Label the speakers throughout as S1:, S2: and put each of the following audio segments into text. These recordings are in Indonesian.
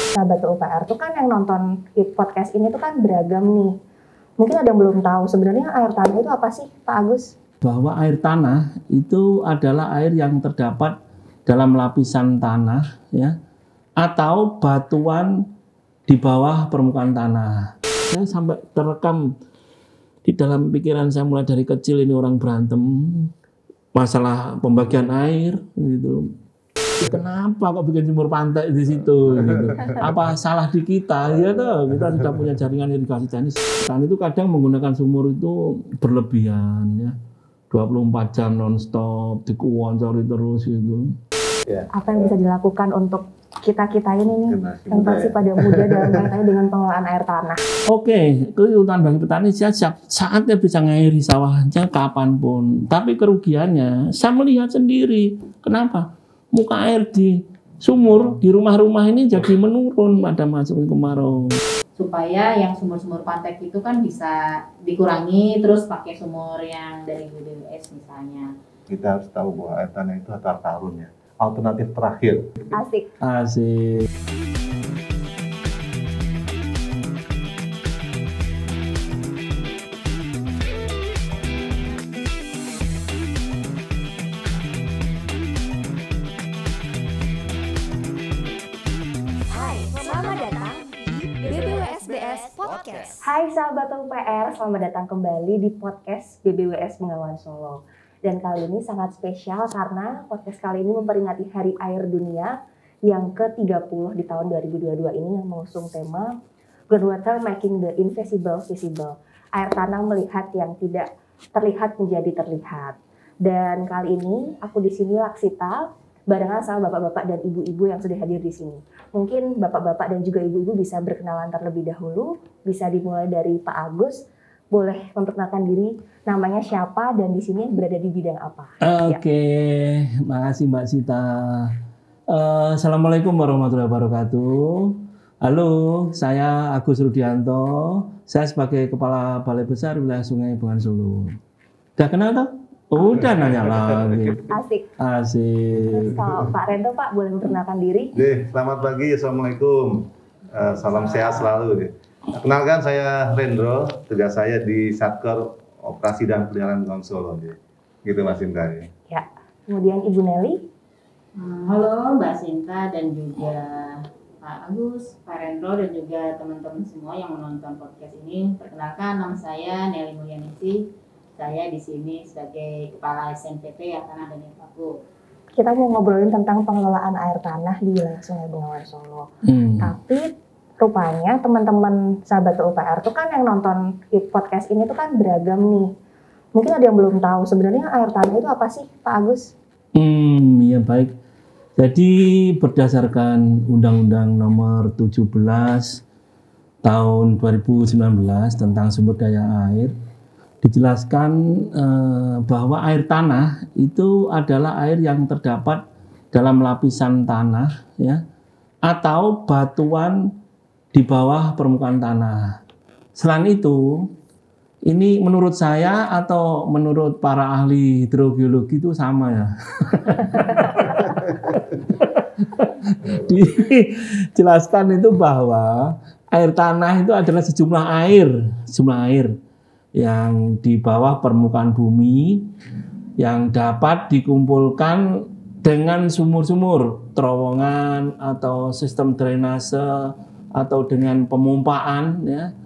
S1: Sahabat UPR tuh kan yang nonton podcast ini tuh kan beragam nih. Mungkin ada yang belum tahu sebenarnya air tanah itu apa sih, Pak Agus?
S2: Bahwa air tanah itu adalah air yang terdapat dalam lapisan tanah, ya, atau batuan di bawah permukaan tanah. Saya sampai terekam di dalam pikiran saya mulai dari kecil ini orang berantem masalah pembagian air gitu. Kenapa kok bikin sumur pantai di situ gitu. Apa salah di kita? Ya toh, kita sudah punya jaringan irigasi teknis. Dan itu kadang menggunakan sumur itu berlebihan ya. 24 jam non-stop, dikuwoncori terus gitu.
S1: Ya. Apa yang bisa dilakukan untuk kita-kita ini nih, yang masih pada muda dalam kaitannya dengan pengelolaan air tanah?
S2: Oke, keuntungan bagi petani siap saatnya bisa ngairi sawahnya kapanpun. Tapi kerugiannya, saya melihat sendiri. Kenapa? Muka air di sumur, di rumah-rumah ini jadi menurun pada masuk kemarau.
S3: Supaya yang sumur-sumur pantek itu kan bisa dikurangi, terus pakai sumur yang dari BBWS misalnya.
S4: Kita harus tahu bahwa air tanah itu harta karun ya. Alternatif terakhir.
S1: Asik.
S2: Asik.
S1: Hai sahabat UPR, selamat datang kembali di podcast BBWS Bengawan Solo. Dan kali ini sangat spesial karena podcast kali ini memperingati Hari Air Dunia yang ke-30 di tahun 2022 ini yang mengusung tema Groundwater Making the Invisible Visible. Air tanah melihat yang tidak terlihat menjadi terlihat. Dan kali ini aku di sini Laksita barengan sama bapak-bapak dan ibu-ibu yang sudah hadir di sini. Mungkin bapak-bapak dan juga ibu-ibu bisa berkenalan terlebih dahulu. Bisa dimulai dari Pak Agus. Boleh memperkenalkan diri, namanya siapa dan di sini berada di bidang apa?
S2: Oke, makasih Mbak Sita. Assalamualaikum warahmatullahi wabarakatuh. Halo, saya Agus Rudianto. Saya sebagai Kepala Balai Besar Wilayah Sungai Bengawan Solo. Udah kenal toh? Udah nanya lagi.
S1: Asik.
S2: Asik.
S1: Kalau Pak Rendo, Pak, boleh memperkenalkan diri?
S4: Selamat pagi, Assalamualaikum. Salam sehat selalu. Kenalkan saya Rendro, tugas saya di Satker Operasi dan Peliharaan Bengawan Solo. Gitu Mas Sinta.
S1: Ya. Kemudian Ibu Nelly.
S3: Halo Mbak Sinta dan juga Pak Agus, Pak Rendro dan juga teman-teman semua yang menonton podcast ini. Perkenalkan, nama saya Nelly Mulyanisi. Saya di sini sebagai Kepala SNPT ya Tanah dan Air Baku.
S1: Kita mau ngobrolin tentang pengelolaan air tanah di wilayah Sungai Bengawan Solo. Tapi rupanya teman-teman sahabat UPR tuh kan yang nonton podcast ini tuh kan beragam nih. Mungkin ada yang belum tahu sebenarnya air tanah itu apa sih, Pak Agus?
S2: Iya baik. Jadi berdasarkan Undang-Undang Nomor 17 Tahun 2019 tentang sumber daya air, dijelaskan bahwa air tanah itu adalah air yang terdapat dalam lapisan tanah, ya, atau batuan di bawah permukaan tanah. Selain itu, ini menurut saya atau menurut para ahli hidrogeologi itu sama ya. Dijelaskan itu bahwa air tanah itu adalah sejumlah air yang di bawah permukaan bumi yang dapat dikumpulkan dengan sumur-sumur, terowongan atau sistem drainase atau dengan pemumpaan ya.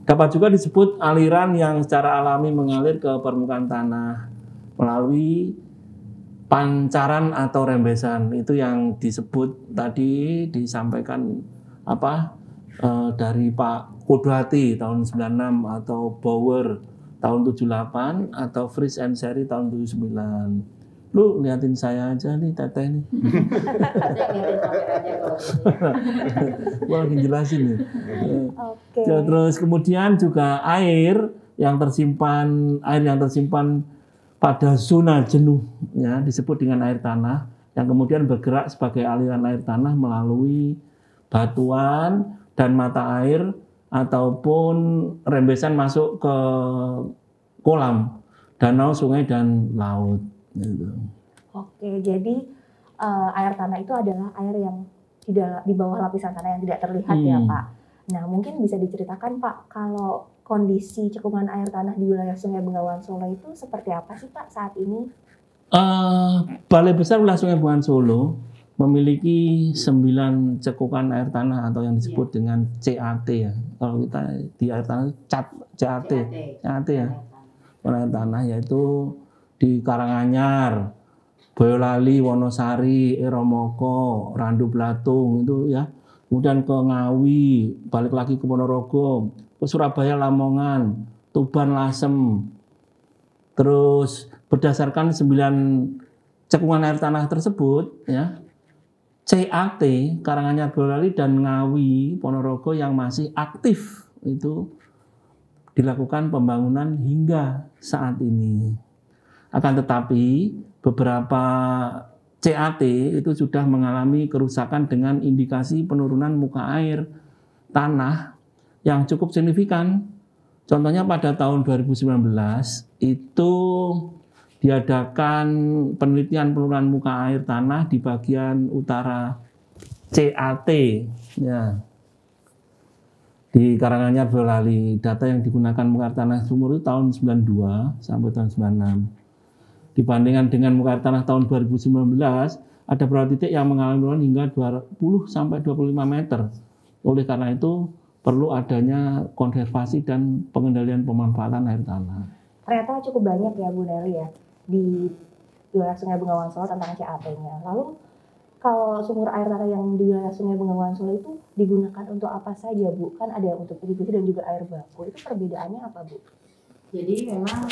S2: Dapat juga disebut aliran yang secara alami mengalir ke permukaan tanah melalui pancaran atau rembesan. Itu yang disebut tadi disampaikan dari Pak Kodwati tahun 96 atau Bauer tahun 78 atau Fritz and Sherry tahun 79. Lu liatin saya aja nih teteh nih. Gua lagi jelasin nih.
S1: Oke.
S2: Terus kemudian juga air yang tersimpan pada zona jenuh ya disebut dengan air tanah yang kemudian bergerak sebagai aliran air tanah melalui batuan dan mata air ataupun rembesan masuk ke kolam, danau, sungai, dan laut. Gitu.
S1: Oke, jadi air tanah itu adalah air yang di bawah lapisan tanah yang tidak terlihat ya Pak. Nah mungkin bisa diceritakan Pak, kalau kondisi cekungan air tanah di wilayah Sungai Bengawan Solo itu seperti apa sih Pak saat ini?
S2: Balai Besar Wilayah Sungai Bengawan Solo memiliki 9 cekungan air tanah atau yang disebut dengan CAT ya. Kalau kita di air tanah CAT ya. Air tanah yaitu di Karanganyar, Boyolali, Wonosari, Eromoko, Randu Blatung itu ya. Kemudian ke Ngawi, balik lagi ke Ponorogo, ke Surabaya, Lamongan, Tuban, Lasem. Terus berdasarkan 9 cekungan air tanah tersebut ya, CAT Karanganyar, Boyolali dan Ngawi, Ponorogo yang masih aktif itu dilakukan pembangunan hingga saat ini. Akan tetapi beberapa CAT itu sudah mengalami kerusakan dengan indikasi penurunan muka air tanah yang cukup signifikan. Contohnya pada tahun 2019 itu diadakan penelitian penurunan muka air tanah di bagian utara CAT ya, di Karanganyar, Boyolali. Data yang digunakan muka air tanah sumur itu tahun 92 sampai tahun 96. Dibandingkan dengan muka air tanah tahun 2019, ada beberapa titik yang mengalami penurunan hingga 20 sampai 25 meter. Oleh karena itu perlu adanya konservasi dan pengendalian pemanfaatan air tanah.
S1: Ternyata cukup banyak ya Bu Nelly ya di wilayah Sungai Bengawan Solo tentang CAT-nya. Lalu kalau sumur air tanah yang di wilayah Sungai Bengawan Solo itu digunakan untuk apa saja Bu? Kan ada yang untuk irigasi dan juga air baku. Itu perbedaannya apa Bu?
S3: Jadi memang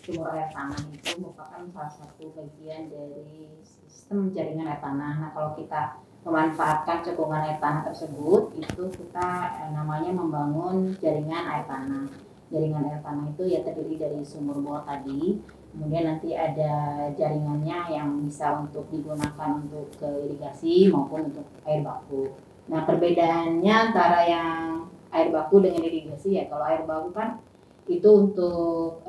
S3: sumur air tanah itu merupakan salah satu bagian dari sistem jaringan air tanah. Nah kalau kita memanfaatkan cekungan air tanah tersebut, itu kita namanya membangun jaringan air tanah. Jaringan air tanah itu ya terdiri dari sumur bor tadi, kemudian nanti ada jaringannya yang bisa untuk digunakan untuk ke irigasi maupun untuk air baku. Nah perbedaannya antara yang air baku dengan irigasi ya, kalau air baku kan itu untuk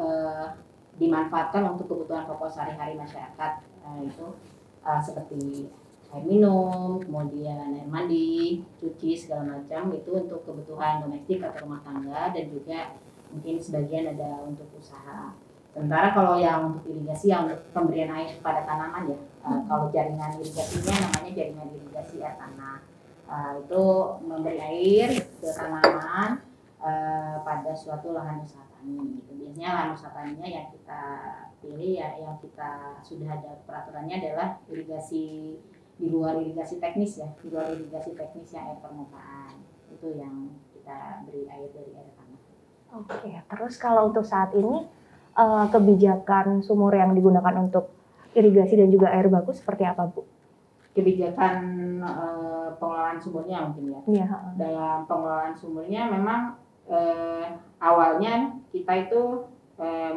S3: dimanfaatkan untuk kebutuhan pokok sehari-hari masyarakat, itu seperti air minum, kemudian air mandi, cuci segala macam, itu untuk kebutuhan domestik atau rumah tangga dan juga mungkin sebagian ada untuk usaha. Sementara kalau yang untuk irigasi yang untuk pemberian air kepada tanaman ya, kalau jaringan irigasinya namanya jaringan irigasi air tanah. Itu memberi air ke tanaman pada suatu lahan usaha tani. Gitu. Biasanya lahan usaha taninya yang kita pilih ya, yang kita sudah ada peraturannya adalah irigasi di luar irigasi teknis ya, di luar irigasi teknis yang air permukaan. Itu yang kita beri air dari air tanah.
S1: Oke, terus kalau untuk saat ini kebijakan sumur yang digunakan untuk irigasi dan juga air baku seperti apa Bu?
S3: Kebijakan pengelolaan sumurnya mungkin ya.
S1: Iya.
S3: Dalam pengelolaan sumurnya memang awalnya kita itu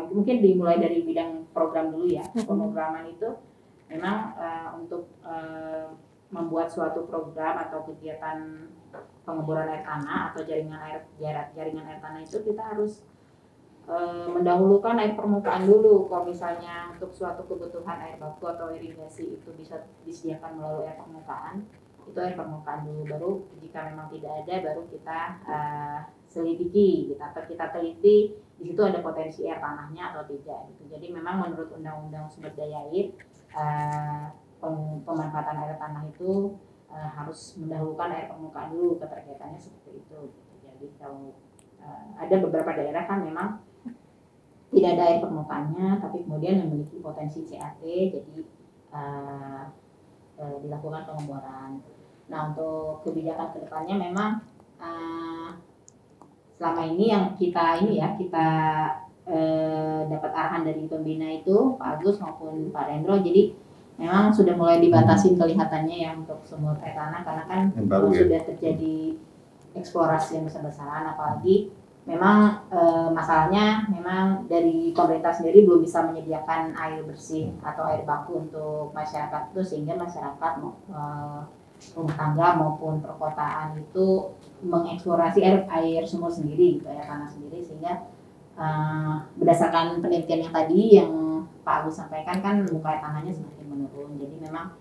S3: mungkin dimulai dari bidang program dulu ya. Pemrograman itu memang untuk membuat suatu program atau kegiatan pengeboran air tanah atau jaringan air tanah itu kita harus mendahulukan air permukaan dulu. Kalau misalnya untuk suatu kebutuhan air baku atau irigasi itu bisa disediakan melalui air permukaan, itu air permukaan dulu, baru jika memang tidak ada baru kita selidiki, kita teliti di situ ada potensi air tanahnya atau tidak gitu. Jadi memang menurut Undang-Undang Sumber Daya Air pemanfaatan air tanah itu harus mendahulukan air permukaan dulu, keterkaitannya seperti itu gitu. Jadi kalau ada beberapa daerah kan memang tidak ada air permukaannya tapi kemudian memiliki potensi CAT, jadi dilakukan pengeboran. Nah untuk kebijakan kedepannya memang selama ini yang kita dapat arahan dari pembina itu Pak Agus maupun Pak Rendro, jadi memang sudah mulai dibatasin kelihatannya ya untuk sumur air tanah karena kan sudah terjadi eksplorasi yang besar-besaran, apalagi memang masalahnya memang dari pemerintah sendiri belum bisa menyediakan air bersih atau air baku untuk masyarakat itu, sehingga masyarakat rumah tangga maupun perkotaan itu mengeksplorasi air sumur sendiri gitu, air tanah sendiri, sehingga berdasarkan penelitian yang tadi yang Pak Agus sampaikan kan muka air tanahnya semakin menurun, jadi memang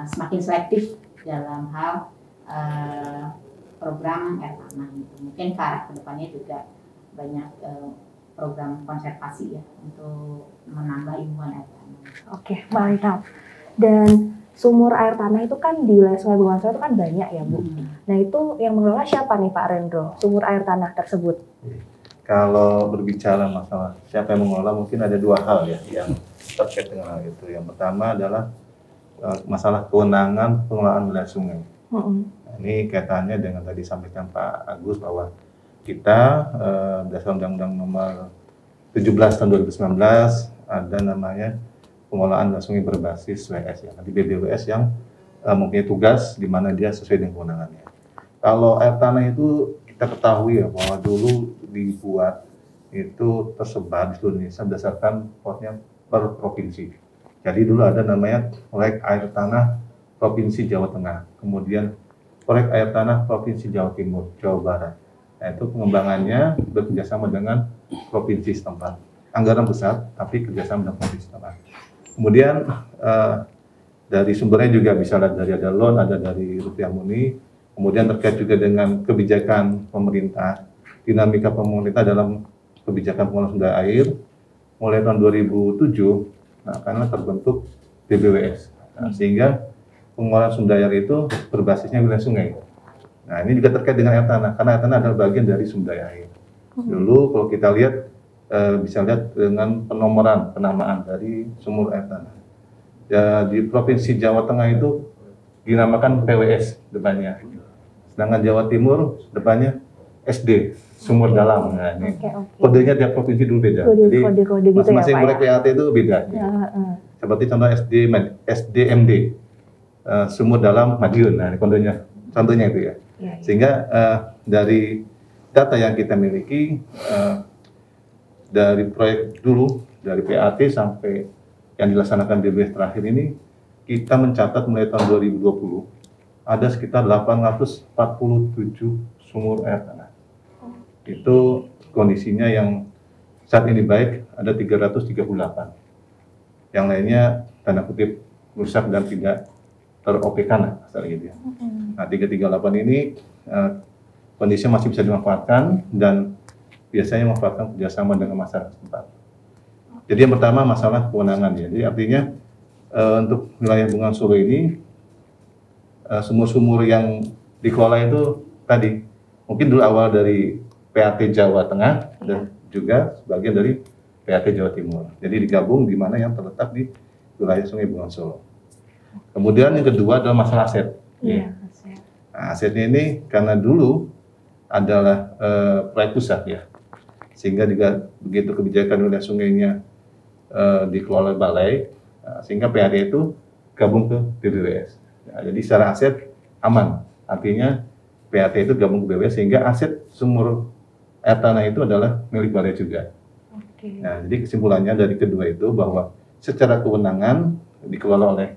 S3: semakin selektif dalam hal program air tanah gitu. Mungkin ke arah kedepannya juga banyak program konservasi ya untuk menambah ilmuwan air tanah.
S1: Oke, mantap. Dan sumur air tanah itu kan di wilayah Sungai Bengawan Solo itu kan banyak ya, Bu. Nah, itu yang mengelola siapa nih, Pak Rendro? Sumur air tanah tersebut.
S4: Kalau berbicara masalah siapa yang mengelola, mungkin ada dua hal ya yang terkait dengan hal itu. Yang pertama adalah masalah kewenangan pengelolaan wilayah sungai. Nah, ini kaitannya dengan tadi sampaikan Pak Agus bahwa kita berdasarkan Undang-Undang Nomor 17 tahun 2019 ada namanya pengelolaan wilayah sungai berbasis WS ya. Nanti BBWS yang mempunyai tugas di mana dia sesuai dengan kewenangannya. Kalau air tanah itu kita ketahui ya bahwa dulu dibuat itu tersebar di seluruh Indonesia berdasarkan potnya per provinsi. Jadi dulu ada namanya proyek air tanah Provinsi Jawa Tengah, kemudian proyek air tanah Provinsi Jawa Timur, Jawa Barat. Nah, itu pengembangannya bekerjasama dengan provinsi setempat. Anggaran besar, tapi kerjasama dengan provinsi setempat. Kemudian dari sumbernya juga bisa dari ada loan, ada dari rupiah murni. Kemudian terkait juga dengan kebijakan pemerintah, dinamika pemerintah dalam kebijakan pengelolaan sumber air, mulai tahun 2007, nah, karena terbentuk BBWS. Nah, sehingga pengelolaan sumber air itu berbasisnya wilayah sungai. Nah, ini juga terkait dengan air tanah, karena air tanah adalah bagian dari sumber air. Dulu kalau kita lihat, bisa lihat dengan penamaan dari sumur air tanah. Ya, di Provinsi Jawa Tengah itu dinamakan PWS depannya. Sedangkan Jawa Timur depannya SD, sumur dalam. Nah, ini kodenya tiap provinsi dulu beda. Jadi
S1: kode-kode gitu
S4: masing-masing
S1: ya, Pak,
S4: proyek PAT itu beda. Seperti contoh SDMD, sumur dalam Madiun. Nah, ini kodenya, contohnya itu ya. Sehingga dari data yang kita miliki, dari proyek dulu, dari PAT sampai yang dilaksanakan BBWS terakhir ini, kita mencatat mulai tahun 2020 ada sekitar 847 sumur air tanah. Itu kondisinya yang saat ini baik ada 338. Yang lainnya tanda kutip rusak dan tidak ter-OP-kan gitu ya. Nah, 338 ini kondisinya masih bisa dimanfaatkan dan biasanya memanfaatkan kerjasama dengan masyarakat setempat. Jadi yang pertama masalah kewenangan ya. Jadi artinya untuk wilayah Bengawan Solo ini sumur-sumur yang dikelola itu tadi mungkin dulu awal dari PAT Jawa Tengah dan juga sebagian dari PAT Jawa Timur. Jadi digabung di mana yang terletak di wilayah Sungai Bengawan Solo. Kemudian yang kedua adalah masalah aset.
S1: Aset.
S4: Nah, asetnya ini karena dulu adalah proyek pusat ya, sehingga juga begitu kebijakan wilayah sungainya dikelola balai, sehingga PAT itu gabung ke BBWS. Nah, jadi secara aset aman, artinya PAT itu gabung ke BBWS sehingga aset sumur air tanah itu adalah milik balai juga. Nah, jadi kesimpulannya dari kedua itu bahwa secara kewenangan dikelola oleh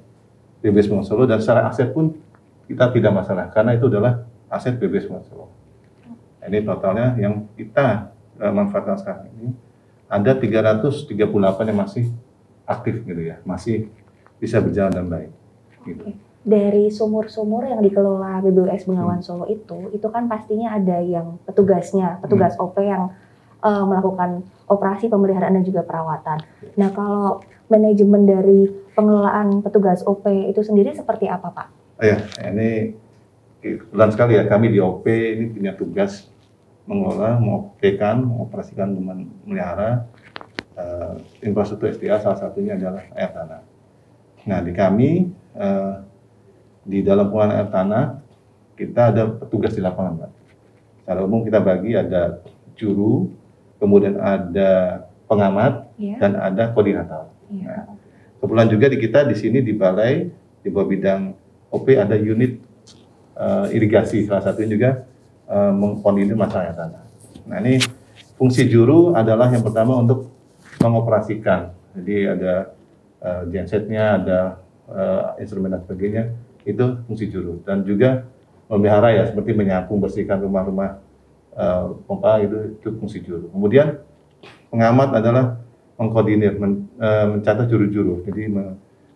S4: BBWS Bengawan Solo dan secara aset pun kita tidak masalah karena itu adalah aset BBWS Bengawan Solo. Nah, ini totalnya yang kita manfaatkan sekarang ini ada 338 yang masih aktif gitu ya, masih bisa berjalan dengan baik. Gitu.
S1: Dari sumur-sumur yang dikelola BBWS Bengawan Solo itu kan pastinya ada yang petugas OP yang melakukan operasi pemeliharaan dan juga perawatan. Nah, kalau manajemen dari pengelolaan petugas OP itu sendiri seperti apa, Pak?
S4: Ya, ini kebetulan sekali ya, kami di OP ini punya tugas mengelola, mengoperasikan, memelihara infrastruktur SDA, salah satunya adalah air tanah. Nah, di kami di dalam pengelolaan air tanah kita ada petugas di lapangan, Pak. Secara umum kita bagi ada juru, kemudian ada pengamat dan ada koordinator. Nah, kebetulan juga di kita di sini di balai di bawah bidang OP ada unit irigasi, salah satunya juga mengkoordinir masalah air tanah. Nah, ini fungsi juru adalah yang pertama untuk mengoperasikan. Jadi ada gensetnya, ada instrumen dan sebagainya, itu fungsi juru. Dan juga memelihara ya, seperti menyapu, bersihkan rumah-rumah pompa, itu fungsi juru. Kemudian pengamat adalah mengkoordinir, mencatat juru-juru. Jadi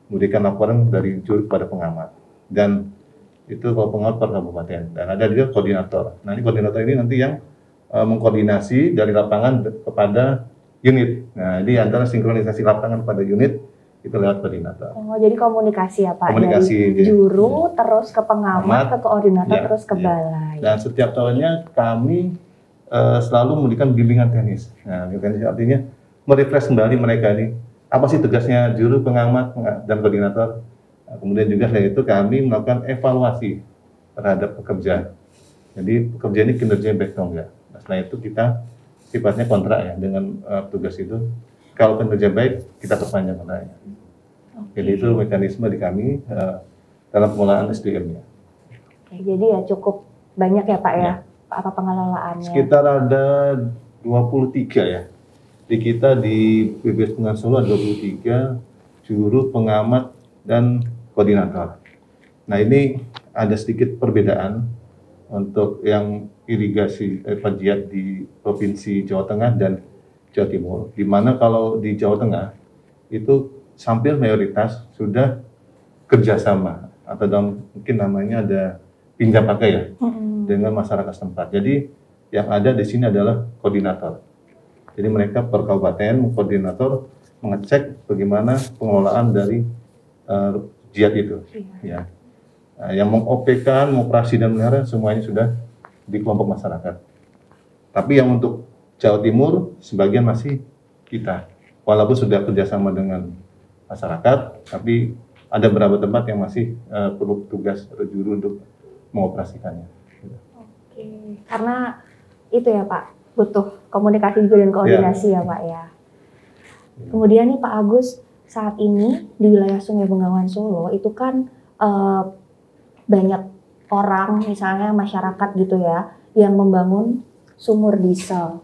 S4: memberikan laporan dari juru kepada pengamat. Dan itu kalau pengawas per kabupaten, dan ada juga koordinator. Nah, ini koordinator ini nanti yang mengkoordinasi dari lapangan kepada unit. Nah, ini antara sinkronisasi lapangan pada unit itu lewat koordinator.
S1: Oh, jadi komunikasi ya Pak,
S4: Komunikasi,
S1: dari juru terus ke pengamat, ke koordinator,
S4: ya,
S1: terus ke
S4: ya.
S1: balai.
S4: Dan setiap tahunnya kami selalu memberikan bimbingan teknis. Nah, bimbingan teknis artinya merefresh kembali mereka ini apa sih tugasnya juru, pengamat, dan koordinator. Nah, kemudian juga setelah itu kami melakukan evaluasi terhadap pekerja. Jadi pekerja ini kinerjanya baik atau enggak. Nah, setelah itu kita sifatnya kontrak ya dengan tugas itu. Kalau kinerja baik, kita perpanjang kontraknya. Jadi itu mekanisme di kami dalam pengelolaan SDM-nya.
S1: Oke, jadi ya cukup banyak ya Pak ya, apa pengelolaannya?
S4: Sekitar ada 23 ya. Di kita di BBWS Pengawan Solo ada 23 juru, pengamat, dan koordinator. Nah, ini ada sedikit perbedaan untuk yang irigasi pegiat di Provinsi Jawa Tengah dan Jawa Timur. Di mana kalau di Jawa Tengah itu hampir mayoritas sudah kerjasama atau dalam mungkin namanya ada pinjam pakai ya dengan masyarakat setempat. Jadi yang ada di sini adalah koordinator. Jadi mereka per kabupaten koordinator mengecek bagaimana pengelolaan dari jihad itu. Ya. Nah, yang meng-OP-kan, mengoperasi dan melihara semuanya sudah di kelompok masyarakat. Tapi yang untuk Jawa Timur sebagian masih kita. Walaupun sudah kerjasama dengan masyarakat, tapi ada beberapa tempat yang masih perlu tugas atau juru untuk mengoperasikannya.
S1: Oke, karena itu ya Pak, butuh komunikasi juga dan koordinasi ya Pak ya. Kemudian nih Pak Agus, saat ini di wilayah Sungai Bengawan Solo itu kan banyak orang, misalnya masyarakat gitu ya, yang membangun sumur diesel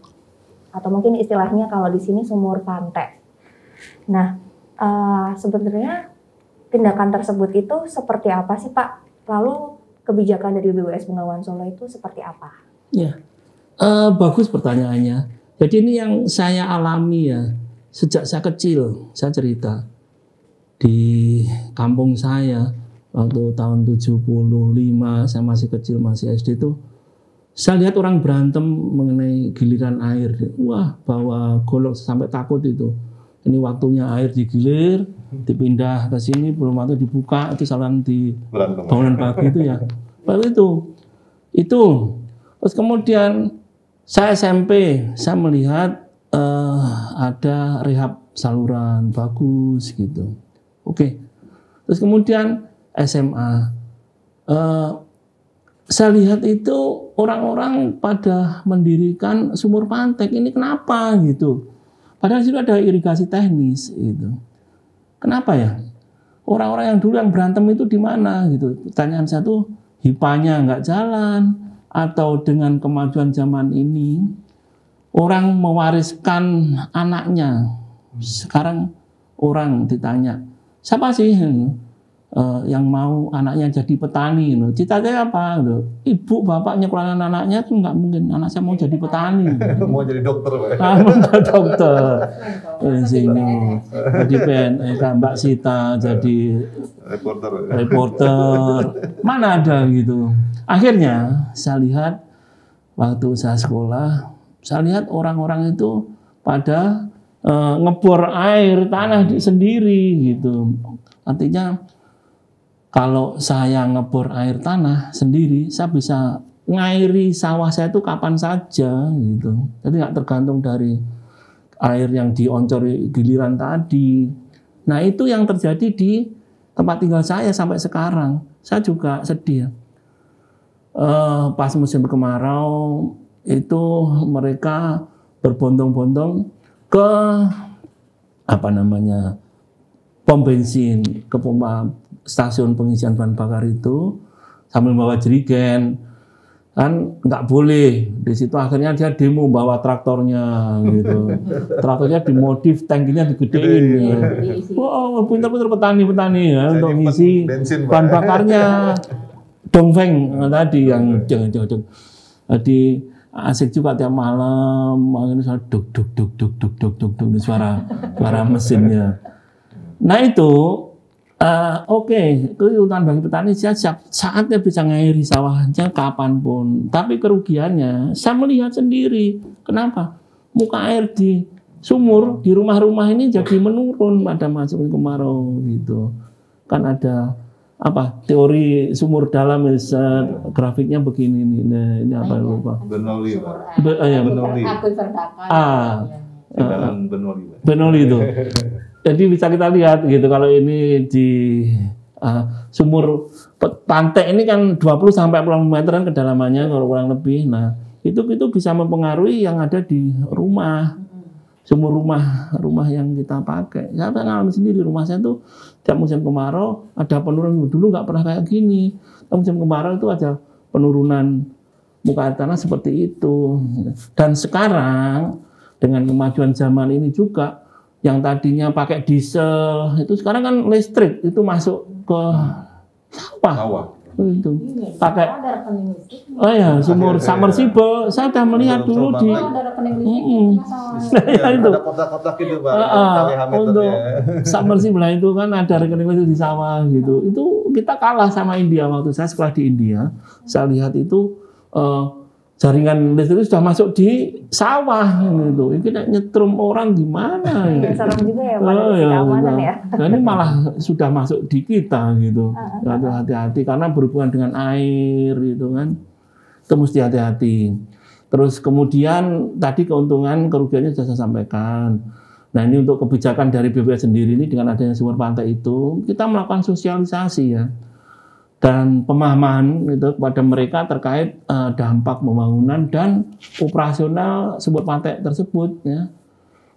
S1: atau mungkin istilahnya kalau di sini sumur pantek. Nah, sebenarnya tindakan tersebut itu seperti apa sih Pak? Lalu kebijakan dari BBWS Bengawan Solo itu seperti apa?
S2: Ya, bagus pertanyaannya. Jadi ini yang saya alami ya, sejak saya kecil, saya cerita di kampung saya waktu tahun 75, saya masih kecil, masih SD itu, saya lihat orang berantem mengenai giliran air. Wah, bawa golok sampai takut itu. Ini waktunya air digilir, dipindah ke sini, belum waktu dibuka, itu saluran di bangunan pagi itu ya. Lalu itu. Terus kemudian saya SMP, saya melihat ada rehab saluran bagus gitu. Oke. Terus kemudian SMA, saya lihat itu orang-orang pada mendirikan sumur pantek. Ini kenapa gitu? Padahal itu ada irigasi teknis itu. Kenapa ya? Orang-orang yang dulu yang berantem itu di mana gitu? Pertanyaan saya tuh, HIPA-nya nggak jalan atau dengan kemajuan zaman ini orang mewariskan anaknya. Sekarang orang ditanya, siapa sih yang mau anaknya jadi petani? Cita-citanya apa? Ibu bapak nyekolahin anaknya tuh nggak mungkin. Anak saya mau jadi petani.
S4: Mau jadi dokter, Pak.
S2: Mau jadi dokter. Insinyur. Jadi PNS, Mbak Sita jadi reporter. Mana ada gitu. Akhirnya saya lihat waktu saya sekolah, saya lihat orang-orang itu pada ngebor air tanah sendiri gitu. Artinya kalau saya ngebor air tanah sendiri, saya bisa ngairi sawah saya itu kapan saja gitu. Jadi nggak tergantung dari air yang dioncori giliran tadi. Nah itu yang terjadi di tempat tinggal saya sampai sekarang. Saya juga sedih. Pas musim kemarau itu mereka berbondong-bondong ke pom bensin, ke pompa stasiun pengisian bahan bakar itu sambil bawa jerigen. Kan nggak boleh. Di situ akhirnya dia demo bawa traktornya gitu. Traktornya dimodif, tangkinya digedein ya. Wow, pintar-pintar petani-petani ya untuk ngisi bahan bakarnya. Dongfeng tadi yang jangan-jangan. Jadi asik juga tiap malam, ini suara duk suara mesinnya. Nah itu Oke, keuntungan bagi petani saatnya bisa ngairi sawahnya kapanpun. Tapi kerugiannya, saya melihat sendiri. Kenapa? Muka air di sumur di rumah-rumah ini jadi menurun pada musim kemarau gitu. Kan ada teori sumur dalam, grafiknya begini nih. Nah, ini apa lupa?
S4: Benoli, Pak.
S2: Benoli. Benoli itu. Jadi bisa kita lihat gitu kalau ini di sumur pantai ini kan 20 sampai 40 meteran kedalamannya kalau kurang lebih. Nah, itu bisa mempengaruhi yang ada di rumah. Sumur rumah yang kita pakai. Saya ngalamin sendiri, rumah saya tuh tiap musim kemarau ada penurunan. Dulu nggak pernah kayak gini. Tiap musim kemarau itu ada penurunan muka air tanah seperti itu. Dan sekarang dengan kemajuan zaman ini juga, yang tadinya pakai diesel itu sekarang kan listrik, itu masuk ke sawah. Itu pakai sumur submersible. Saya sudah melihat dulu di
S4: itu ada kotak-kotak itu, Pak.
S2: Untuk submersible itu kan ada rekening listrik di sawah gitu. Itu kita kalah sama India. Waktu saya sekolah di India, saya lihat itu jaringan listrik sudah masuk di sawah gitu. Ini nyetrum orang gimana ya?
S1: Serem juga ya, Pak, keamanan ya.
S2: Nah, ini malah sudah masuk di kita gitu. Hati-hati karena berhubungan dengan air gitu kan. Itu mesti hati-hati. Terus kemudian tadi keuntungan kerugiannya sudah saya sampaikan. Nah, ini untuk kebijakan dari BPS sendiri ini dengan adanya sumur pantai itu, kita melakukan sosialisasi ya. Dan pemahaman itu kepada mereka terkait dampak pembangunan dan operasional sumur pantai tersebut ya.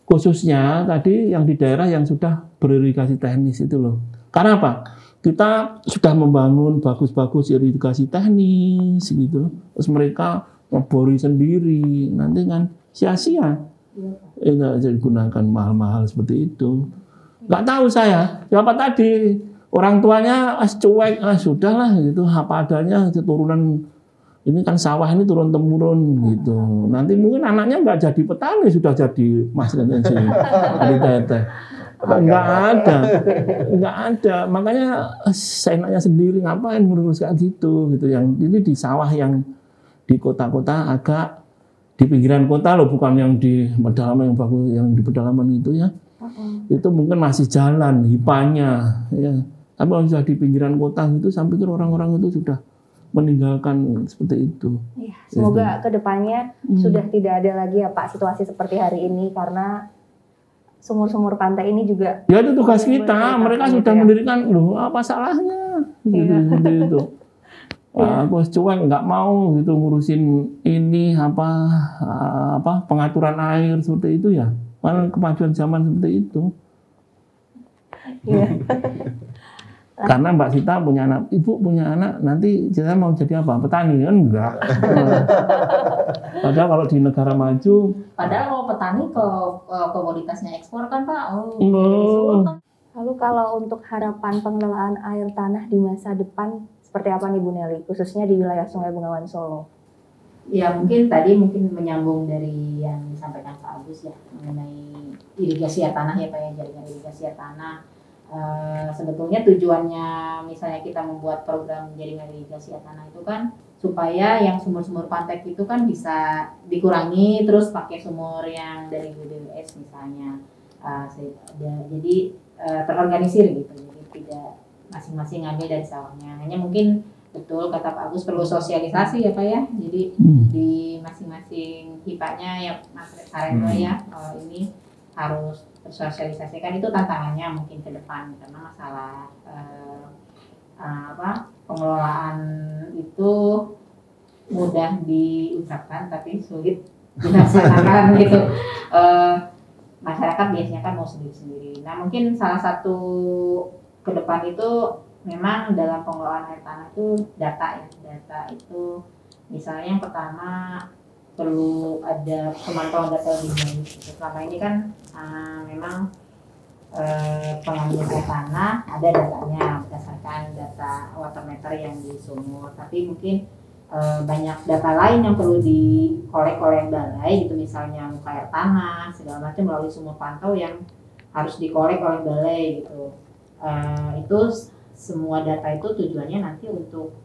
S2: Khususnya tadi yang di daerah yang sudah beririgasi teknis itu loh. Karena apa? Kita sudah membangun bagus-bagus irigasi teknis gitu. Terus mereka ngebori sendiri, nanti kan sia-sia. Enggak digunakan mahal-mahal seperti itu. Enggak tahu saya, siapa tadi? Orang tuanya cuek, sudahlah gitu, apa adanya, turunan ini kan sawah ini turun temurun gitu. Nanti mungkin anaknya nggak jadi petani, sudah jadi mas dan jadi teteh. Nggak ada. Makanya seenaknya sendiri ngapain ngurus kayak gitu. Yang ini di sawah yang di kota-kota agak di pinggiran kota loh, bukan yang di pedalaman yang bagus, yang di pedalaman itu ya. Itu mungkin masih jalan hipanya ya. Tapi kalau sudah di pinggiran kota itu, saya pikir orang-orang itu sudah meninggalkan seperti itu.
S1: Ya, semoga kedepannya sudah tidak ada lagi ya Pak situasi seperti hari ini, karena sumur-sumur pantai ini juga. Ya
S2: itu tugas kita. Mereka sudah mendirikan, loh apa salahnya? Gitu. Aku cuek nggak mau gitu ngurusin ini apa pengaturan air seperti itu ya. Malah kemajuan zaman seperti itu. Karena Mbak Sita punya anak, Ibu punya anak, nanti saya mau jadi apa? Petani? Enggak. Padahal kalau di negara maju.
S3: Padahal kalau petani komoditasnya ekspor kan Pak.
S1: Lalu kalau untuk harapan pengelolaan air tanah di masa depan seperti apa nih Bu Nelly? Khususnya di wilayah Sungai Bengawan Solo.
S3: Ya mungkin menyambung dari yang disampaikan Pak Agus ya mengenai irigasi air tanah ya Pak ya, jaringan irigasi air tanah. Sebetulnya tujuannya misalnya kita membuat program jaringan irigasi air tanah itu kan supaya yang sumur-sumur pantai itu kan bisa dikurangi, terus pakai sumur yang dari BBWS misalnya. Jadi terorganisir gitu, jadi tidak masing-masing ngambil dari sawahnya. Hanya mungkin betul kata Pak Agus perlu sosialisasi ya Pak ya. Jadi di masing-masing hipanya ya Mas Arendo ya ini harus bersosialisasikan, itu tantangannya mungkin ke depan karena masalah pengelolaan itu mudah diucapkan tapi sulit dilaksanakan gitu. Masyarakat biasanya kan mau sendiri-sendiri. Nah mungkin salah satu ke depan itu memang dalam pengelolaan air tanah itu data itu misalnya yang pertama perlu ada pemantauan data lebih baik. Selama ini kan memang pengambilan air tanah ada datanya berdasarkan data water meter yang di sumur, tapi mungkin banyak data lain yang perlu dikolek oleh balai gitu, misalnya muka air tanah segala macam melalui sumur pantau yang harus dikolek oleh balai gitu. itu semua data itu tujuannya nanti untuk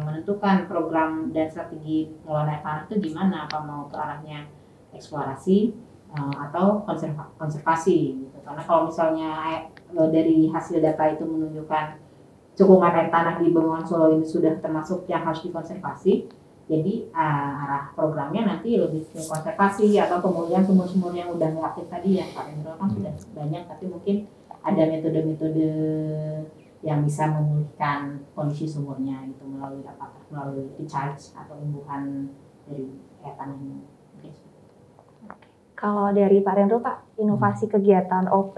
S3: menentukan program dan strategi pengelolaan air tanah itu gimana, apa mau ke arahnya eksplorasi atau konservasi gitu. Karena kalau misalnya dari hasil data itu menunjukkan cekungan air tanah di Bengawan Solo ini sudah termasuk yang harus dikonservasi, jadi arah programnya nanti lebih ke konservasi atau pemulihan sumur-sumur yang udah nggak aktif tadi ya. Pak Rendro kan sudah banyak, tapi mungkin ada metode-metode yang bisa memulihkan kondisi sumurnya itu melalui recharge atau imbuhan dari air tanahnya.
S1: Kalau dari Pak Rendro, Pak, inovasi kegiatan OP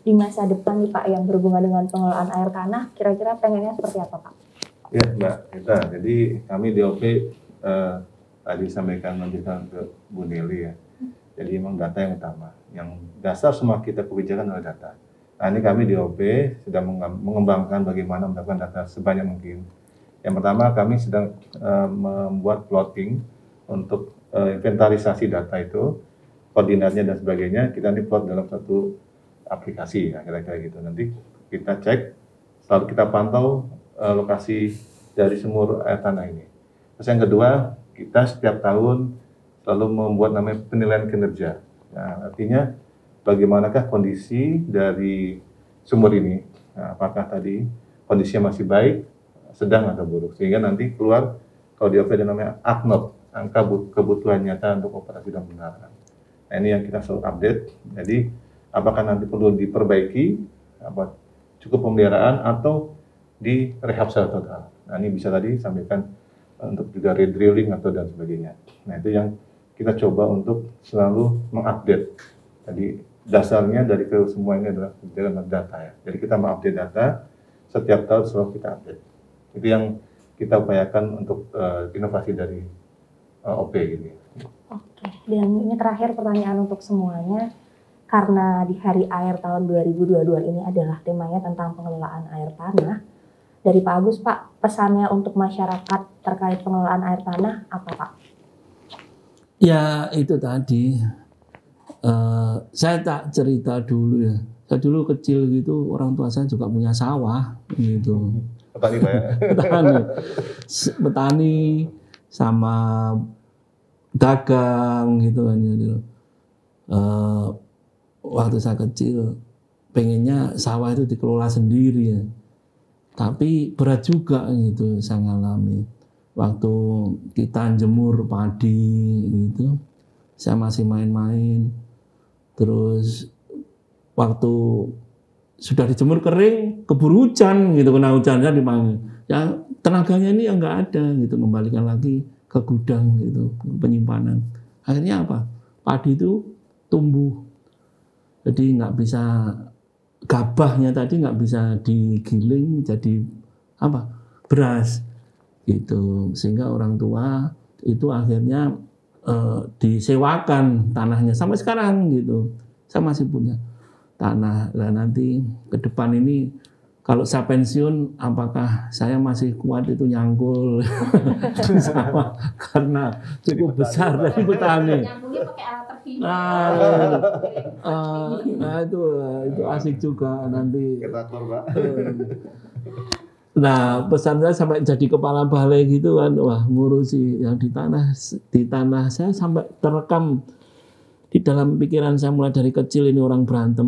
S1: di masa depan nih Pak yang berhubungan dengan pengelolaan air tanah, kira-kira pengennya seperti apa Pak?
S4: Ya Mbak Ita, jadi kami di OP tadi sampaikan lanjutan ke Bu Neli ya. Jadi memang data yang utama, yang dasar semua kita kebijakan adalah data. Nah ini kami di OP sedang mengembangkan bagaimana mendapatkan data sebanyak mungkin. Yang pertama kami sedang membuat plotting untuk inventarisasi data itu, koordinatnya dan sebagainya, kita ini plot dalam satu aplikasi ya kira-kira gitu. Nanti kita cek, selalu kita pantau lokasi dari sumur air tanah ini. Terus yang kedua, kita setiap tahun selalu membuat namanya penilaian kinerja. Nah, artinya bagaimanakah kondisi dari sumur ini? Nah, apakah tadi kondisinya masih baik, sedang atau buruk? Sehingga nanti keluar kalau di OP ada namanya AKNOP, angka kebutuhan nyata untuk operasi dan pemeliharaan. Nah, ini yang kita selalu update. Jadi apakah nanti perlu diperbaiki, cukup pemeliharaan atau di rehab secara total. Nah, ini bisa tadi sampaikan untuk juga redrilling atau dan sebagainya. Nah, itu yang kita coba untuk selalu mengupdate. Jadi dasarnya dari semua ini adalah dengan data ya. Jadi kita mengupdate data setiap tahun selalu kita update. Itu yang kita upayakan untuk inovasi dari OP ini.
S1: Oke, dan ini terakhir pertanyaan untuk semuanya. Karena di Hari Air tahun 2022 ini adalah temanya tentang pengelolaan air tanah. Dari Pak Agus, Pak, pesannya untuk masyarakat terkait pengelolaan air tanah apa Pak?
S2: Ya itu tadi, saya tak cerita dulu ya. Saya dulu kecil gitu, orang tua saya juga punya sawah gitu.
S4: Petani Pak ya?
S2: Petani sama dagang gitu kan gitu. Waktu saya kecil pengennya sawah itu dikelola sendiri ya. Tapi berat juga gitu saya ngalami. Waktu kita jemur padi gitu, saya masih main-main. Terus waktu sudah dijemur kering, keburu hujan gitu, kena hujan saya dipanggil. Ya tenaganya ini yang nggak ada gitu, kembalikan lagi ke gudang gitu, penyimpanan. Akhirnya apa? Padi itu tumbuh. Jadi nggak bisa, gabahnya tadi nggak bisa digiling jadi apa? Beras gitu. Sehingga orang tua itu akhirnya disewakan tanahnya sampai sekarang gitu. Saya masih punya tanah. Lah nanti ke depan ini kalau saya pensiun, apakah saya masih kuat itu nyangkul sama karena cukup besar dari petani.
S3: Nyambungnya pakai alat terkini.
S2: Nah itu asik juga nanti.
S4: Ketakor Pak.
S2: Nah pesan saya sampai jadi kepala balai gitu kan, wah ngurusi yang di tanah saya sampai terekam di dalam pikiran saya mulai dari kecil ini orang berantem.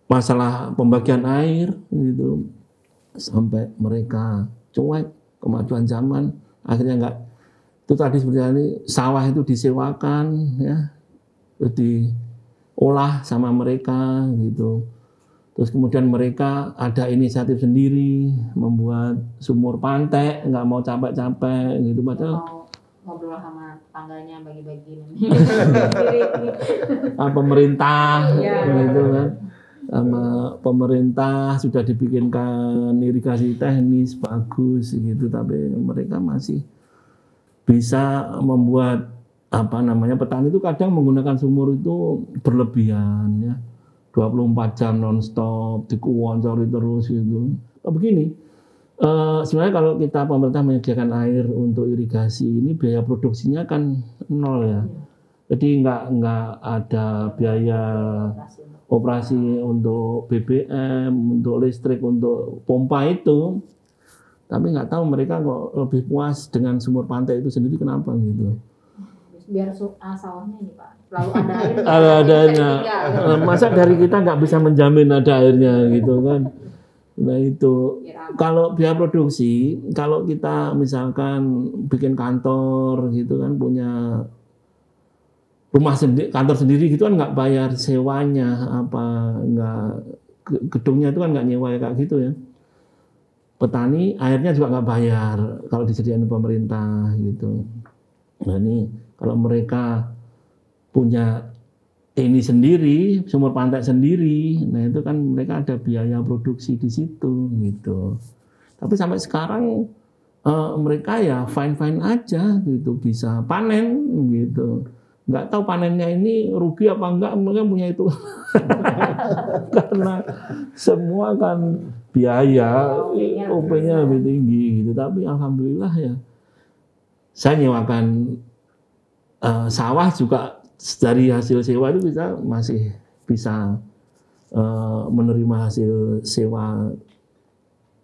S2: Masalah pembagian air gitu sampai mereka cuek kemajuan zaman akhirnya enggak itu tadi seperti ini sawah itu disewakan ya diolah sama mereka gitu terus kemudian mereka ada inisiatif sendiri membuat sumur pantai nggak mau capek-capek gitu padahal
S3: ngobrol sama tangganya bagi-bagi
S2: pemerintah gitu kan sama pemerintah sudah dibikinkan irigasi teknis bagus gitu tapi mereka masih bisa membuat petani itu kadang menggunakan sumur itu berlebihan ya 24 jam nonstop dikuwancori terus gitu. Begini sebenarnya kalau kita pemerintah menyediakan air untuk irigasi ini biaya produksinya kan nol ya. Jadi nggak ada biaya operasi untuk BBM, untuk listrik, untuk pompa itu. Tapi nggak tahu mereka kok lebih puas dengan sumur pantai itu sendiri, kenapa gitu.
S3: Biar sawahnya ini Pak, lalu ada air.
S2: Ada adanya. Masa dari kita nggak bisa menjamin ada airnya gitu kan. Nah itu, kalau biaya produksi, kalau kita misalkan bikin kantor gitu kan, punya rumah sendiri, kantor sendiri gitu kan nggak bayar sewanya, apa nggak, gedungnya itu kan nggak nyewa kayak gitu ya. Petani airnya juga nggak bayar kalau disediakan pemerintah gitu. Nah ini kalau mereka punya ini sendiri, sumur pantai sendiri, nah itu kan mereka ada biaya produksi di situ gitu. Tapi sampai sekarang mereka ya fine aja gitu, bisa panen gitu. Nggak tahu panennya ini rugi apa enggak, mereka punya itu. Karena semua kan biaya, OP-nya lebih tinggi gitu. Tapi alhamdulillah ya, saya nyewakan sawah juga dari hasil sewa itu masih bisa menerima hasil sewa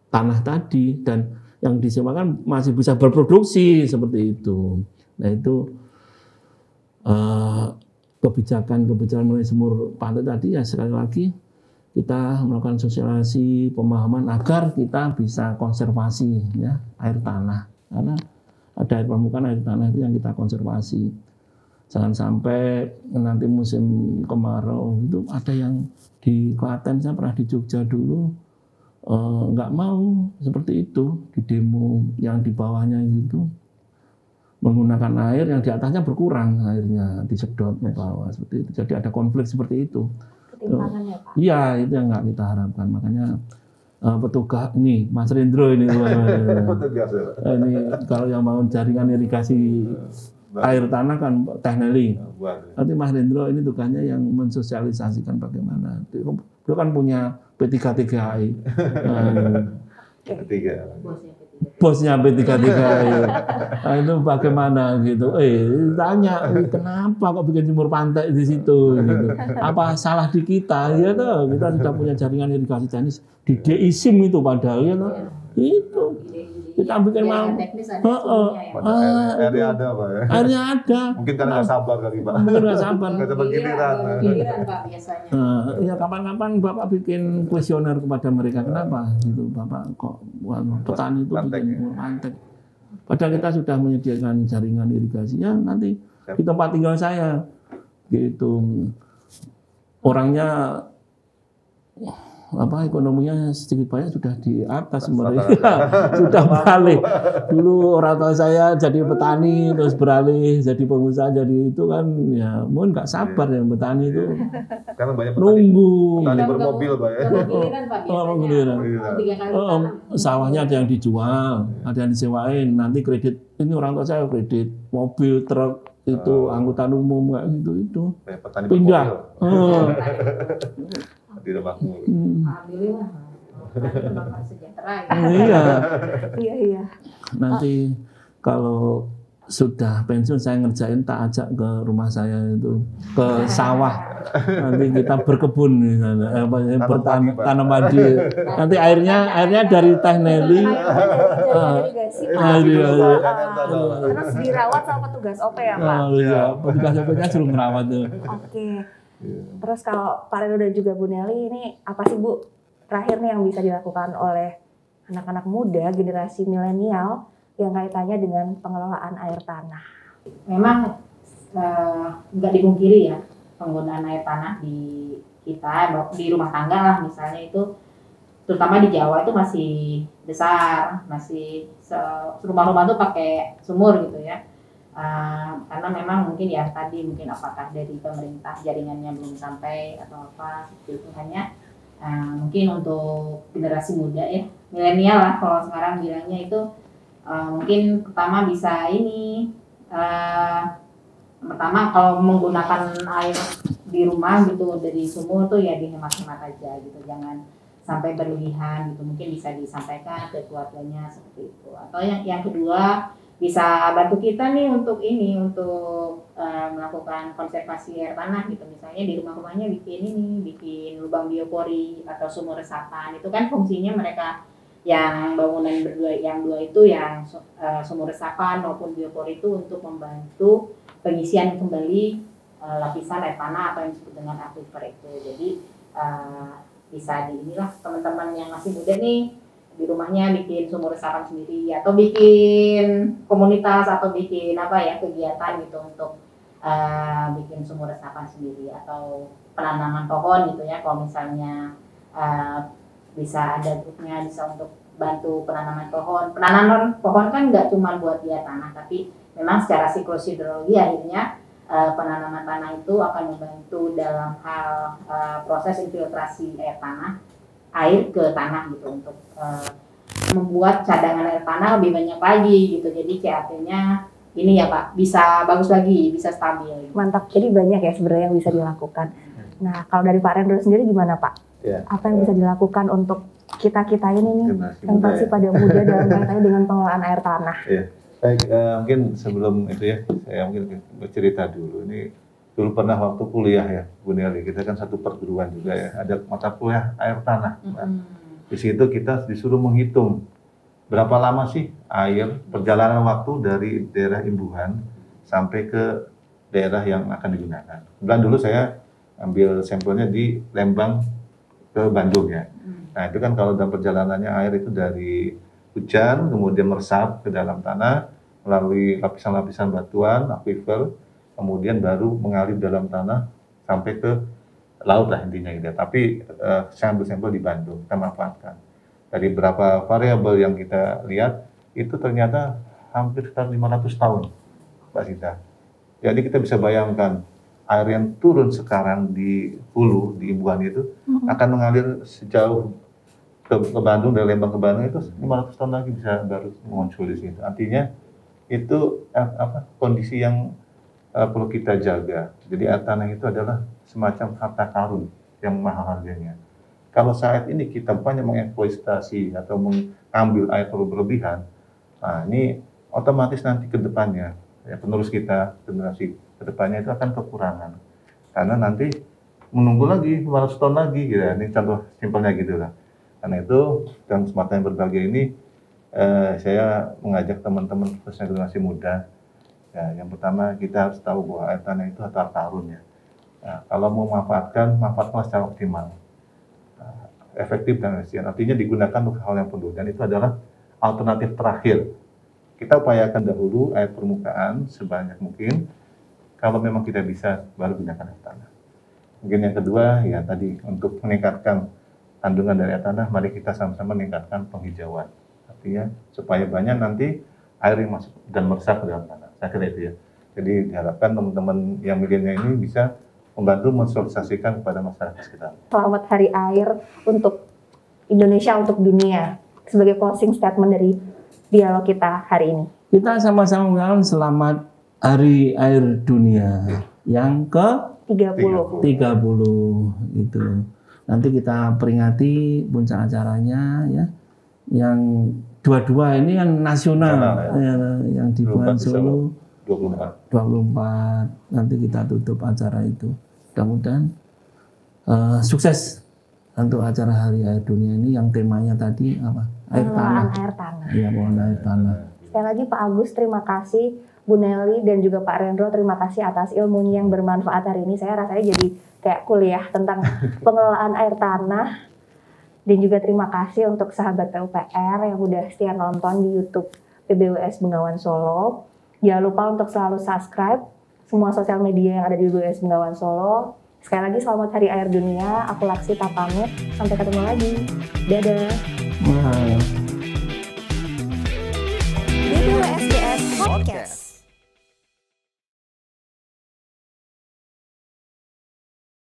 S2: tanah tadi, dan yang disewakan masih bisa berproduksi seperti itu. Nah itu kebijakan mengenai sumur pantai tadi ya, sekali lagi kita melakukan sosialisasi pemahaman agar kita bisa konservasi ya air tanah, karena ada air permukaan, air tanah itu yang kita konservasi. Jangan sampai nanti musim kemarau itu ada yang di Klaten, saya pernah di Jogja dulu, nggak mau seperti itu, di demo yang di bawahnya itu menggunakan air yang di atasnya berkurang, airnya disedot ke bawah seperti itu. Jadi ada konflik seperti itu.
S1: Ketimpangan ya Pak?
S2: Iya, itu yang nggak kita harapkan. Makanya petugas ini, Mas Rendro ini, ini kalau yang mau jaringan irigasi air tanah kan Tekneli. Nanti Mas Rendro ini tugasnya yang mensosialisasikan bagaimana. Dia kan punya P33I. Bosnya P33I. Nah, itu bagaimana gitu. Tanya, kenapa kok bikin sumur pantai di situ gitu. Apa salah di kita? Ya toh, kita sudah punya jaringan irigasi teknis di DISIM itu padahal ya toh. Itu kita bikin mau
S4: airnya ada Pak ya?
S2: Airnya ada.
S4: Mungkin karena nggak sabar kali Pak.
S2: Mungkin nggak sabar.
S4: Nggak sabar giliran
S3: Pak biasanya.
S2: Ya kapan-kapan Bapak bikin kuesioner kepada mereka, kenapa gitu Bapak kok petani itu bikin sumur pantai. Padahal kita sudah menyediakan jaringan irigasi ya, nanti di tempat tinggal saya gitu, orangnya ekonominya sedikit banyak sudah di atas mereka, sudah balik. Dulu orang tua saya jadi petani terus beralih jadi pengusaha, jadi itu kan ya mungkin nggak sabar ya petani itu.
S4: Karena banyak
S2: Nunggu.
S4: petani bermobil Pak ya.
S2: Sawahnya ada yang dijual, ada yang disewain, nanti kredit, ini orang tua saya kredit mobil, truk itu angkutan umum kayak gitu itu.
S4: Petani
S2: pindah.
S4: Tidak makmur.
S3: Alhamdulillah. Sejahtera ya.
S1: Iya.
S2: Nanti kalau sudah pensiun saya ngerjain, tak ajak ke rumah saya itu, ke sawah. Nanti kita berkebun di sana, tanam padi. Nanti airnya dari Tekneli.
S1: Terus dirawat sama petugas OP ya Pak?
S2: Iya, petugas OP-nya suruh merawat tuh.
S1: Oke. Terus kalau Pak Reno dan juga Bu Nelly, ini apa sih Bu terakhir nih yang bisa dilakukan oleh anak-anak muda generasi milenial yang kaitannya dengan pengelolaan air tanah?
S3: Memang nggak dipungkiri ya, penggunaan air tanah di kita, di rumah tangga lah misalnya itu, terutama di Jawa itu masih besar, masih rumah-rumah tuh pakai sumur gitu ya. Karena memang mungkin ya tadi mungkin apakah dari pemerintah jaringannya belum sampai atau apa seperti itu, hanya mungkin untuk generasi muda ya, milenial lah kalau sekarang bilangnya itu, mungkin pertama bisa ini, pertama kalau menggunakan air di rumah gitu dari sumur tuh ya dihemat-hemat aja gitu, jangan sampai berlebihan gitu, mungkin bisa disampaikan ke keluarganya seperti itu. Atau yang kedua bisa bantu kita nih untuk melakukan konservasi air tanah gitu, misalnya di rumah-rumahnya bikin lubang biopori atau sumur resapan. Itu kan fungsinya mereka yang bangunan yang dua itu, yang sumur resapan maupun biopori itu untuk membantu pengisian kembali lapisan air tanah atau yang disebut dengan aquifer itu. Jadi bisa inilah teman-teman yang masih muda nih di rumahnya bikin sumur resapan sendiri, atau bikin komunitas atau bikin kegiatan gitu untuk bikin sumur resapan sendiri, atau penanaman pohon gitu ya. Kalau misalnya bisa ada grupnya, bisa untuk bantu penanaman pohon. Penanaman pohon kan nggak cuma buat dia tanah, tapi memang secara siklus hidrologi akhirnya penanaman tanah itu akan membantu dalam hal proses infiltrasi air ke tanah gitu, untuk membuat cadangan air tanah lebih banyak lagi gitu. Jadi CAT-nya ini ya Pak, bisa bagus lagi, bisa stabil.
S1: Mantap, jadi banyak ya sebenarnya yang bisa dilakukan. Nah, kalau dari Pak Rendro sendiri gimana Pak?
S4: Ya.
S1: Apa yang bisa dilakukan untuk kita ini nih, yang
S4: muda
S1: masih pada muda dalam kaitannya dengan pengelolaan air tanah?
S4: Ya. Baik, mungkin sebelum itu ya, saya mungkin bercerita dulu. Ini dulu pernah waktu kuliah ya, Bu Nelly, kita kan satu perguruan juga ya, ada mata kuliah air tanah. Di situ kita disuruh menghitung berapa lama sih air perjalanan waktu dari daerah imbuhan sampai ke daerah yang akan digunakan. Kebetulan dulu saya ambil sampelnya di Lembang ke Bandung ya. Nah itu kan kalau dalam perjalanannya air itu dari hujan kemudian meresap ke dalam tanah melalui lapisan-lapisan batuan, aquifer, kemudian baru mengalir dalam tanah sampai ke laut lah intinya gitu. Tapi saya ambil sampel di Bandung, kita manfaatkan. Dari beberapa variabel yang kita lihat, itu ternyata hampir sekitar 500 tahun, Mbak Sinta. Jadi kita bisa bayangkan, air yang turun sekarang di hulu, di imbuhan itu, akan mengalir sejauh ke Bandung, dari Lembang ke Bandung itu 500 tahun lagi bisa baru muncul di situ. Artinya, itu kondisi yang perlu kita jaga. Jadi air tanah itu adalah semacam harta karun yang mahal harganya. Kalau saat ini kita banyak mengeksploitasi atau mengambil air terlalu berlebihan, nah ini otomatis nanti ke depannya, ya, penerus kita, generasi ke depannya itu akan kekurangan. Karena nanti menunggu lagi 500 tahun lagi, gitu. Ini contoh simpelnya gitu lah. Karena itu, dalam kesempatan yang berbahagia ini, saya mengajak teman-teman khususnya generasi muda. Ya, yang pertama kita harus tahu bahwa air tanah itu harta karun ya. Nah, kalau mau manfaatkan secara optimal, efektif dan efisien. Artinya digunakan untuk hal yang perlu, dan itu adalah alternatif terakhir. Kita upayakan dahulu air permukaan sebanyak mungkin. Kalau memang kita bisa, baru gunakan air tanah. Mungkin yang kedua ya tadi, untuk meningkatkan kandungan dari air tanah, mari kita sama-sama meningkatkan penghijauan. Artinya supaya banyak nanti air yang masuk dan meresap ke dalam tanah. Saya kira itu ya. Jadi diharapkan teman-teman yang milenial ini bisa membantu mensosialisasikan kepada masyarakat sekitar.
S1: Selamat Hari Air untuk Indonesia, untuk dunia. Sebagai closing statement dari dialog kita hari ini.
S2: Kita sama-sama mengucapkan selamat Hari Air Dunia yang ke-30 itu. Nanti kita peringati puncak acaranya ya. Yang dua-dua ini kan nasional ya, yang di Buan Solo 24. Nanti kita tutup acara itu. Mudah-mudahan sukses untuk acara Hari Air Dunia ini yang temanya tadi apa? Air tanah.
S1: Air tanah.
S2: Iya, pengelolaan air tanah.
S1: Sekali lagi Pak Agus, terima kasih. Bu Nelly dan juga Pak Rendro, terima kasih atas ilmunya yang bermanfaat hari ini. Saya rasanya jadi kayak kuliah tentang pengelolaan air tanah. Dan juga terima kasih untuk sahabat PUPR yang udah setia nonton di YouTube PBWS Bengawan Solo. Jangan lupa untuk selalu subscribe semua sosial media yang ada di PBWS Bengawan Solo. Sekali lagi selamat Hari Air Dunia. Aku Laksita pamit. Sampai ketemu lagi. Dadah.
S2: Wow.
S1: PBWSBS Podcast.